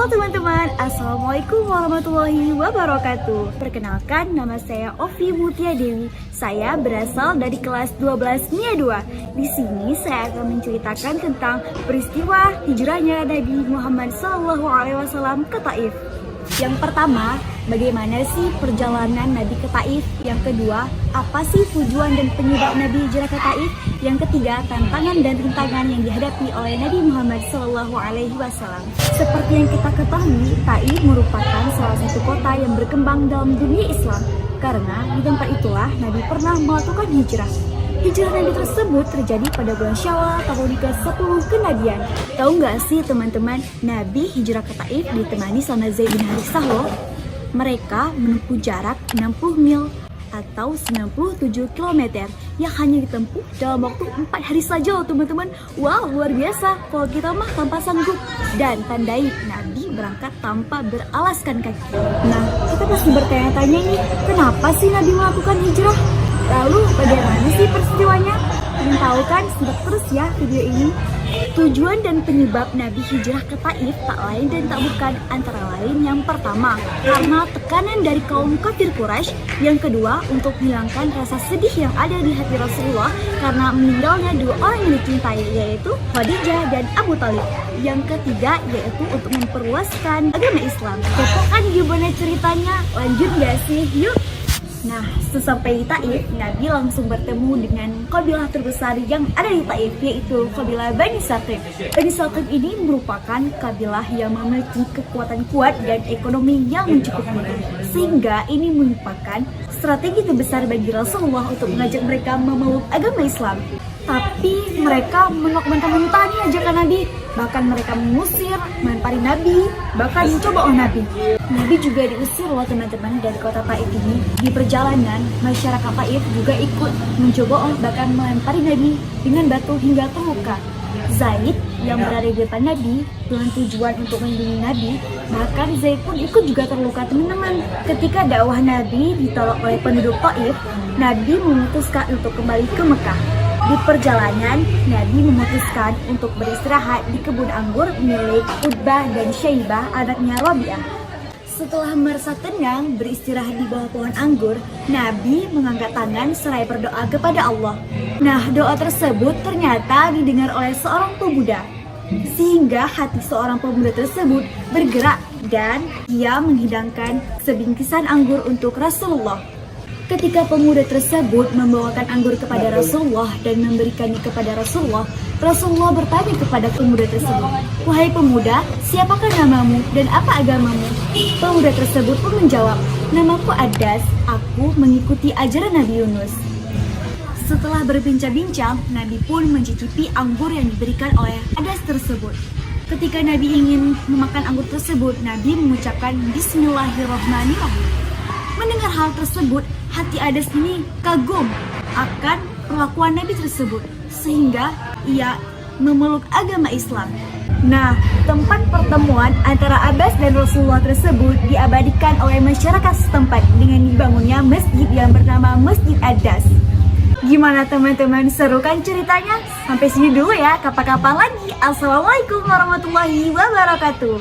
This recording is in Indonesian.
Halo teman-teman, Assalamualaikum warahmatullahi wabarakatuh. Perkenalkan, nama saya Ovi Mutia Dewi. Saya berasal dari kelas 12 MIA 2. Di sini saya akan menceritakan tentang peristiwa hijrahnya Nabi Muhammad SAW ke Taif. Yang pertama, bagaimana sih perjalanan Nabi ke Taif? Yang kedua, apa sih tujuan dan penyebab Nabi hijrah ke Taif? Yang ketiga, tantangan dan rintangan yang dihadapi oleh Nabi Muhammad SAW. Seperti yang kita ketahui, Taif merupakan salah satu kota yang berkembang dalam dunia Islam. Karena di tempat itulah Nabi pernah melakukan hijrah. Hijrah Nabi tersebut terjadi pada bulan Syawal tahun ke-10 kenabian. Tahu nggak sih teman-teman, Nabi hijrah ke Taif ditemani sama Zaid bin Harithah loh. Mereka menempuh jarak 60 mil atau 97 km yang hanya ditempuh dalam waktu 4 hari saja loh teman-teman. Wow, luar biasa. Kalau kita mah tanpa sanggup. Dan tandai Nabi berangkat tanpa beralaskan kaki. Nah, kita pasti bertanya-tanya nih, kenapa sih Nabi melakukan hijrah? Lalu bagaimana sih peristiwanya? Ingin tahu kan? Simak terus ya video ini. Tujuan dan penyebab Nabi hijrah ke Taif tak lain dan tak bukan antara lain yang pertama, karena tekanan dari kaum kafir Quraisy. Yang kedua, untuk menghilangkan rasa sedih yang ada di hati Rasulullah karena meninggalnya dua orang yang dicintai, yaitu Khadijah dan Abu Thalib. Yang ketiga, yaitu untuk memperluaskan agama Islam. Kepo kan gimana ceritanya? Lanjut gak sih? Yuk! Nah, sesampai di Taif, Nabi langsung bertemu dengan kabilah terbesar yang ada di Taif, yaitu kabilah Bani Saqif. Bani Saqif ini merupakan kabilah yang memiliki kekuatan kuat dan ekonomi yang mencukupi, sehingga ini merupakan strategi terbesar bagi Rasulullah untuk mengajak mereka memeluk agama Islam. Tapi mereka menolak mentah-mentah ajakan Nabi. Bahkan mereka mengusir, melempari Nabi, bahkan mencoba Nabi. Nabi juga diusir loh teman-teman dari kota Taif ini. Di perjalanan, masyarakat Taif juga ikut mencoba bahkan melempari Nabi dengan batu hingga terluka. Zaid yang berada di depan Nabi dengan tujuan untuk melindungi Nabi, bahkan Zaid pun ikut juga terluka teman-teman. Ketika dakwah Nabi ditolak oleh penduduk Taif, Nabi memutuskan untuk kembali ke Mekah. Di perjalanan, Nabi memutuskan untuk beristirahat di kebun anggur milik Utbah dan Syaibah, anaknya Rabi'ah. Setelah merasa tenang beristirahat di bawah pohon anggur, Nabi mengangkat tangan seraya berdoa kepada Allah. Nah, doa tersebut ternyata didengar oleh seorang pemuda, sehingga hati seorang pemuda tersebut bergerak dan ia menghidangkan sebingkisan anggur untuk Rasulullah. Ketika pemuda tersebut membawakan anggur kepada Rasulullah dan memberikannya kepada Rasulullah, Rasulullah bertanya kepada pemuda tersebut, "Wahai pemuda, siapakah namamu dan apa agamamu?" Pemuda tersebut pun menjawab, "Namaku Adas, aku mengikuti ajaran Nabi Yunus." Setelah berbincang-bincang, Nabi pun mencicipi anggur yang diberikan oleh Adas tersebut. Ketika Nabi ingin memakan anggur tersebut, Nabi mengucapkan Bismillahirrahmanirrahim. Mendengar hal tersebut, hati Adas ini kagum akan perlakuan Nabi tersebut, sehingga ia memeluk agama Islam. Nah, tempat pertemuan antara Abbas dan Rasulullah tersebut diabadikan oleh masyarakat setempat dengan dibangunnya masjid yang bernama Masjid Adas. Gimana teman-teman, seru kan ceritanya? Sampai sini dulu ya, kapan-kapan lagi. Assalamualaikum warahmatullahi wabarakatuh.